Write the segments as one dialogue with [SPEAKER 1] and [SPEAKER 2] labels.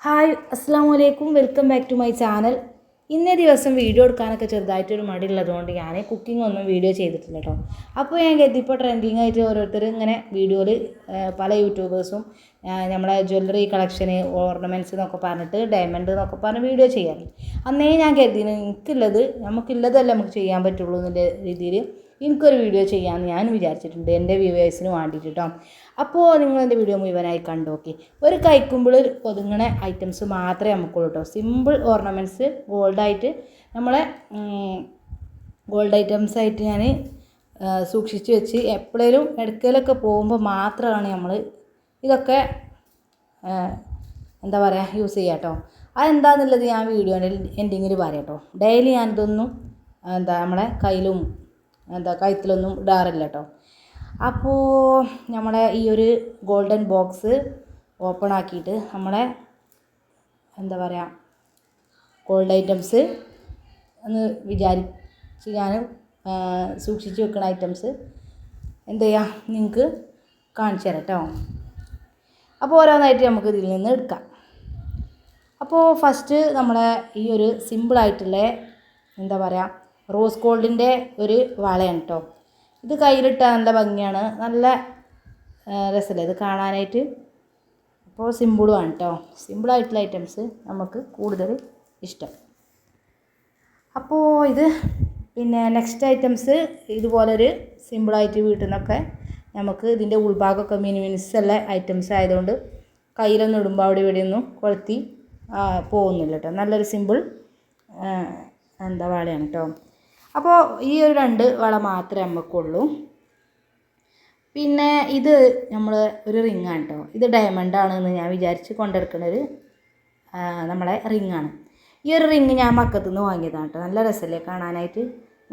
[SPEAKER 1] Hi അസ്സാം വലൈക്കും welcome back to my channel. ഇന്നേ ദിവസം വീഡിയോ എടുക്കാനൊക്കെ ചെറുതായിട്ടൊരു മടിയുള്ളതുകൊണ്ട് ഞാൻ കുക്കിംഗ് ഒന്നും വീഡിയോ ചെയ്തിട്ടില്ല കേട്ടോ. അപ്പോൾ ഞാൻ കരുതിപ്പോൾ ട്രെൻഡിങ് ആയിട്ട് ഓരോരുത്തർ ഇങ്ങനെ വീഡിയോയിൽ പല യൂട്യൂബേഴ്സും നമ്മളെ ജ്വല്ലറി കളക്ഷന് ഓർണമെൻറ്റ്സ് എന്നൊക്കെ പറഞ്ഞിട്ട് ഡയമണ്ട് എന്നൊക്കെ പറഞ്ഞ് വീഡിയോ ചെയ്യാറ്. അന്നേ ഞാൻ കരുതി നമുക്കുള്ളതല്ലേ നമുക്ക് ചെയ്യാൻ പറ്റുള്ളൂ എന്നുള്ള രീതിയിൽ എനിക്കൊരു വീഡിയോ ചെയ്യാമെന്ന് ഞാൻ വിചാരിച്ചിട്ടുണ്ട്, എൻ്റെ വ്യൂവേഴ്സിന് വേണ്ടിയിട്ട് കേട്ടോ. അപ്പോൾ നിങ്ങൾ എൻ്റെ വീഡിയോ മുഴുവനായി കണ്ടോക്കി. ഒരു കൈക്കുമ്പിൾ ഒതുങ്ങണ ഐറ്റംസ് മാത്രമേ നമുക്കുള്ളൂ കേട്ടോ. സിമ്പിൾ ഓർണമെൻറ്റ്സ് ഗോൾഡായിട്ട് നമ്മളെ ഗോൾഡ് ഐറ്റംസ് ആയിട്ട് ഞാൻ സൂക്ഷിച്ച് വെച്ച് എപ്പോഴേലും ഇടയ്ക്കലൊക്കെ പോകുമ്പോൾ മാത്രമാണ് നമ്മൾ ഇതൊക്കെ എന്താ പറയുക യൂസ് ചെയ്യുക കേട്ടോ. അതെന്താണെന്നുള്ളത് ഞാൻ വീഡിയോൻ്റെ എൻഡിങ്ങിൽ പറയാം കേട്ടോ. ഡെയിലി ഞാനിതൊന്നും നമ്മളെ കയ്യിലും കഴുത്തിലൊന്നും ഇടാറില്ല കേട്ടോ. അപ്പോൾ നമ്മളെ ഈ ഒരു ഗോൾഡൻ ബോക്സ് ഓപ്പൺ ആക്കിയിട്ട് നമ്മളെ ഗോൾഡ് ഐറ്റംസ് എന്ന് വിചാരിച്ച് ഞാൻ സൂക്ഷിച്ച് വെക്കുന്ന ഐറ്റംസ് എന്ത് ചെയ്യാം നിങ്ങൾക്ക് കാണിച്ചു തരാം കേട്ടോ. അപ്പോൾ ഓരോന്നായിട്ട് നമുക്ക് ഇതിൽ നിന്ന് എടുക്കാം. അപ്പോൾ ഫസ്റ്റ് നമ്മളെ ഈ ഒരു സിമ്പിളായിട്ടുള്ള റോസ് ഗോൾഡിൻ്റെ ഒരു വളയാണ് കേട്ടോ. ഇത് കയ്യിലിട്ടാൽ നല്ല ഭംഗിയാണ്, നല്ല രസമല്ലേ ഇത് കാണാനായിട്ട്. അപ്പോൾ സിമ്പിളുമാണ് കേട്ടോ. സിമ്പിളായിട്ടുള്ള ഐറ്റംസ് നമുക്ക് കൂടുതൽ ഇഷ്ടം. അപ്പോൾ ഇത് പിന്നെ നെക്സ്റ്റ് ഐറ്റംസ് ഇതുപോലൊരു സിമ്പിളായിട്ട് വീട്ടിൽ നിന്നൊക്കെ നമുക്ക് ഇതിൻ്റെ ഉൾഭാഗമൊക്കെ മിനിമിനിസുള്ള ഐറ്റംസ് ആയതുകൊണ്ട് കയ്യിലൊന്നും ഇടുമ്പോൾ അവിടെ ഇവിടെയൊന്നും കൊളുത്തി പോകുന്നില്ല കേട്ടോ. നല്ലൊരു സിമ്പിൾ വളയാണ് കേട്ടോ. അപ്പോൾ ഈ ഒരു 2 വള മാത്രമേ നമുക്കുള്ളൂ. പിന്നെ ഇത് നമ്മൾ ഒരു റിങ്ങാണ് കേട്ടോ. ഇത് ഡയമണ്ട് ആണെന്ന് ഞാൻ വിചാരിച്ച് കൊണ്ടെടുക്കുന്നത് നമ്മളെ റിങ്ങാണ്. ഈ ഒരു റിങ് ഞാൻ മക്കത്തു നിന്ന് വാങ്ങിയതാണ് കേട്ടോ. നല്ല രസമല്ലേ കാണാനായിട്ട്,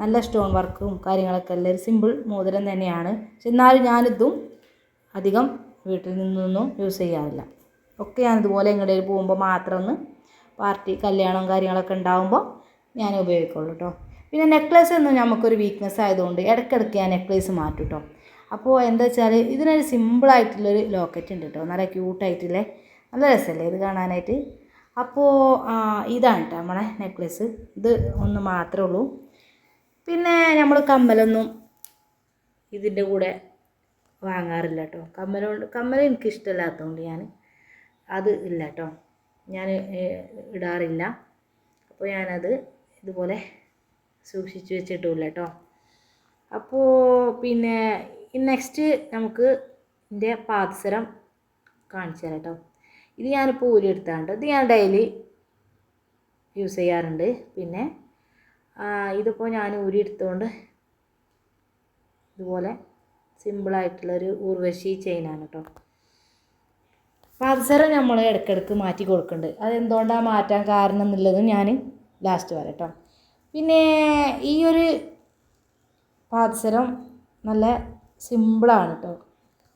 [SPEAKER 1] നല്ല സ്റ്റോൺ വർക്കും കാര്യങ്ങളൊക്കെ ഉള്ള ഒരു സിമ്പിൾ മോതിരം തന്നെയാണ്. പക്ഷെ എന്നാലും ഞാനിതും അധികം വീട്ടിൽ നിന്നൊന്നും യൂസ് ചെയ്യാറില്ല. ഒക്കെ ഞാനിതുപോലെ എങ്ങോട്ടേലും പോകുമ്പോൾ മാത്രം ഒന്ന് പാർട്ടി കല്യാണം കാര്യങ്ങളൊക്കെ ഉണ്ടാകുമ്പോൾ ഞാൻ ഉപയോഗിക്കുള്ളൂ കേട്ടോ. പിന്നെ നെക്ലേസ് ഒന്നും നമുക്കൊരു വീക്ക്നെസ് ആയതുകൊണ്ട് ഇടയ്ക്കിടയ്ക്ക് ഞാൻ നെക്ലേസ് മാറ്റും കേട്ടോ. അപ്പോൾ എന്താ വെച്ചാൽ ഇതിനൊരു സിമ്പിളായിട്ടുള്ളൊരു ലോക്കറ്റ് ഉണ്ട് കേട്ടോ. നല്ല ക്യൂട്ടായിട്ടുള്ള നല്ല രസമല്ലേ ഇത് കാണാനായിട്ട്. അപ്പോൾ ഇതാണ് കേട്ടോ നമ്മളെ നെക്ലേസ്. ഇത് ഒന്ന് മാത്രമേ ഉള്ളൂ. പിന്നെ നമ്മൾ കമ്മലൊന്നും ഇതിൻ്റെ കൂടെ വാങ്ങാറില്ല കേട്ടോ. കമ്മൽ എനിക്ക് ഇഷ്ടമില്ലാത്തതുകൊണ്ട് ഞാൻ അത് ഇല്ല കേട്ടോ, ഞാൻ ഇടാറില്ല. അപ്പോൾ ഞാനത് ഇതുപോലെ സൂക്ഷിച്ച് വെച്ചിട്ടില്ല കേട്ടോ. അപ്പോൾ പിന്നെ നെക്സ്റ്റ് നമുക്ക് ഇതിൻ്റെ പാദസരം കാണിച്ചു തരാം കേട്ടോ. ഇത് ഞാനിപ്പോൾ ഊരിയെടുത്താണ്ട് ഇത് ഞാൻ ഡെയിലി യൂസ് ചെയ്യാറുണ്ട്. പിന്നെ ഇതിപ്പോൾ ഞാൻ ഊരിയെടുത്തുകൊണ്ട് ഇതുപോലെ സിമ്പിളായിട്ടുള്ളൊരു ഊർവശി ചെയിനാണ് കേട്ടോ. പാദസരം നമ്മൾ ഇടയ്ക്കിടയ്ക്ക് മാറ്റി കൊടുക്കുന്നുണ്ട്. അതെന്തുകൊണ്ടാണ് മാറ്റാൻ കാരണം എന്നുള്ളതും ഞാൻ ലാസ്റ്റ് പറയാം കേട്ടോ. പിന്നെ ഈ ഒരു പാദസരം നല്ല സിമ്പിളാണ് കേട്ടോ.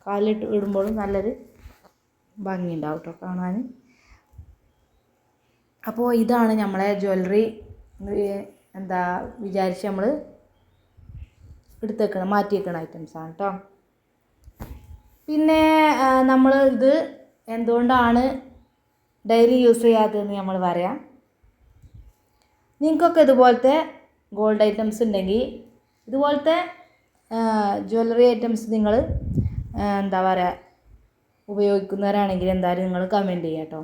[SPEAKER 1] കാലിലിട്ട് ഇടുമ്പോഴും നല്ലൊരു ഭംഗിയുണ്ടാവും കേട്ടോ കാണാൻ. അപ്പോൾ ഇതാണ് നമ്മളെ ജ്വല്ലറി വിചാരിച്ച് നമ്മൾ മാറ്റി വെക്കണ ഐറ്റംസാണ് കേട്ടോ. പിന്നെ നമ്മൾ ഇത് എന്തുകൊണ്ടാണ് ഡെയിലി യൂസ് ചെയ്യാത്തതെന്ന് നമ്മൾ പറയാം. നിങ്ങൾക്കൊക്കെ ഇതുപോലത്തെ ഗോൾഡ് ഐറ്റംസ് ഉണ്ടെങ്കിൽ ഇതുപോലത്തെ ജ്വല്ലറി ഐറ്റംസ് നിങ്ങൾ ഉപയോഗിക്കുന്നവരാണെങ്കിൽ എന്തായാലും നിങ്ങൾ കമൻറ്റ് ചെയ്യുക കേട്ടോ.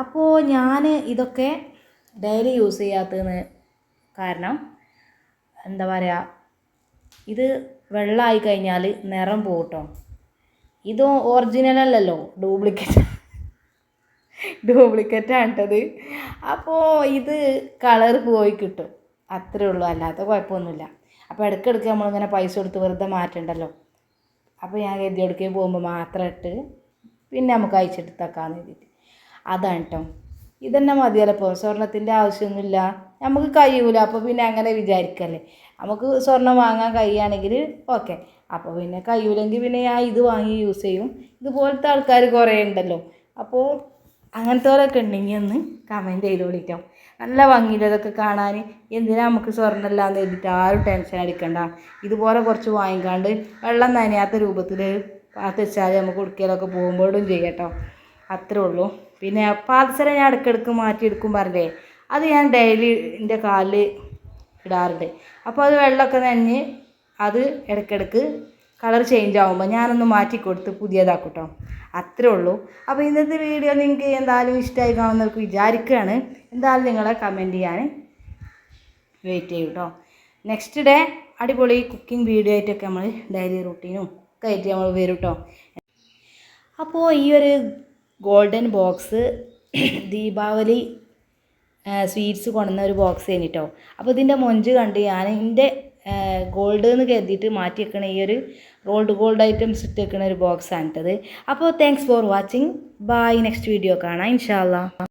[SPEAKER 1] അപ്പോൾ ഞാൻ ഇതൊക്കെ ഡെയിലി യൂസ് ചെയ്യാത്തതിന് കാരണം ഇത് വെള്ളമായി കഴിഞ്ഞാൽ നിറം പോകും കേട്ടോ. ഇത് ഒറിജിനൽ അല്ലല്ലോ, ഡ്യൂപ്ലിക്കേറ്റാണ് കേട്ടത്. അപ്പോൾ ഇത് കളർ പോയി കിട്ടും, അത്രേ ഉള്ളൂ, അല്ലാത്ത കുഴപ്പമൊന്നുമില്ല. അപ്പോൾ ഇടയ്ക്കിടയ്ക്ക് നമ്മളിങ്ങനെ പൈസ കൊടുത്ത് വെറുതെ മാറ്റണ്ടല്ലോ. അപ്പോൾ ഞാൻ ഗതിയെടുക്കേ പോകുമ്പോൾ മാത്രം ഇട്ട് പിന്നെ നമുക്ക് അയച്ചെടുത്തേക്കാന്ന് എഴുതിയിട്ട് അതാണ് കേട്ടോ. ഇതന്നെ മതിയല്ലോ. ഇപ്പോൾ സ്വർണ്ണത്തിൻ്റെ ആവശ്യമൊന്നുമില്ല, നമുക്ക് കഴിയൂല. അപ്പോൾ പിന്നെ അങ്ങനെ വിചാരിക്കല്ലേ, നമുക്ക് സ്വർണ്ണം വാങ്ങാൻ കഴിയുകയാണെങ്കിൽ ഓക്കെ. അപ്പോൾ പിന്നെ കഴിയൂലെങ്കിൽ പിന്നെ ഞാൻ ഇത് വാങ്ങി യൂസ് ചെയ്യും. ഇതുപോലത്തെ ആൾക്കാർ കുറേ ഉണ്ടല്ലോ. അപ്പോൾ അങ്ങനത്തെവരൊക്കെ ഉണ്ടെങ്കിൽ ഒന്ന് കമൻറ്റ് ചെയ്തോളിട്ടോ. നല്ല ഭംഗിയില്ല ഇതൊക്കെ കാണാൻ. എന്തിനാ നമുക്ക് സ്വർണ്ണമില്ലാന്ന് എഴുതിയിട്ട് ആരും ടെൻഷൻ അടിക്കണ്ട. ഇതുപോലെ കുറച്ച് വാങ്ങിക്കാണ്ട് വെള്ളം നനയാത്ത രൂപത്തിൽ പാത്ത് വെച്ചാൽ നമുക്ക് ഉടുക്കയിലൊക്കെ പോകുമ്പോഴും ചെയ്യാം കേട്ടോ. അത്രേ ഉള്ളൂ. പിന്നെ പാദസരം ഞാൻ ഇടയ്ക്കിടയ്ക്ക് മാറ്റിയെടുക്കും പറഞ്ഞേ, അത് ഞാൻ ഡെയിലി എൻ്റെ കാലിൽ ഇടാറുണ്ട്. അപ്പോൾ അത് വെള്ളമൊക്കെ നനഞ്ഞ് അത് ഇടയ്ക്കിടയ്ക്ക് കളർ ചേഞ്ച് ആകുമ്പോൾ ഞാനൊന്ന് മാറ്റി കൊടുത്ത് പുതിയതാക്കും കേട്ടോ. അത്രേ ഉള്ളൂ. അപ്പോൾ ഇന്നത്തെ വീഡിയോ നിങ്ങൾക്ക് എന്തായാലും ഇഷ്ടമായി കാണുന്നവർക്ക് വിചാരിക്കുകയാണ്. എന്തായാലും നിങ്ങളെ കമൻറ്റ് ചെയ്യാൻ വെയിറ്റ് ചെയ്യും കേട്ടോ. നെക്സ്റ്റ് ഡേ അടിപൊളി കുക്കിംഗ് വീഡിയോ ആയിട്ടൊക്കെ നമ്മൾ ഡെയിലി റൂട്ടീനും ഒക്കെ ആയിട്ട് നമ്മൾ വരും കേട്ടോ. അപ്പോൾ ഈ ഒരു ഗോൾഡൻ ബോക്സ് ദീപാവലി സ്വീറ്റ്സ് കൊണ്ടുവന്ന ഒരു ബോക്സ് കഴിഞ്ഞിട്ടോ. അപ്പോൾ ഇതിൻ്റെ മൊഞ്ച് കണ്ട് ഞാൻ എൻ്റെ ഗോൾഡ് എന്ന് കരുതിയിട്ട് മാറ്റി വെക്കണ ഈ ഒരു ഗോൾഡ് ഐറ്റംസ് ഇട്ട് വെക്കണ ഒരു ബോക്സാണിട്ടത്. അപ്പോൾ thanks for watching. Bye. Next video കാണാം ഇൻഷാ അല്ലാ.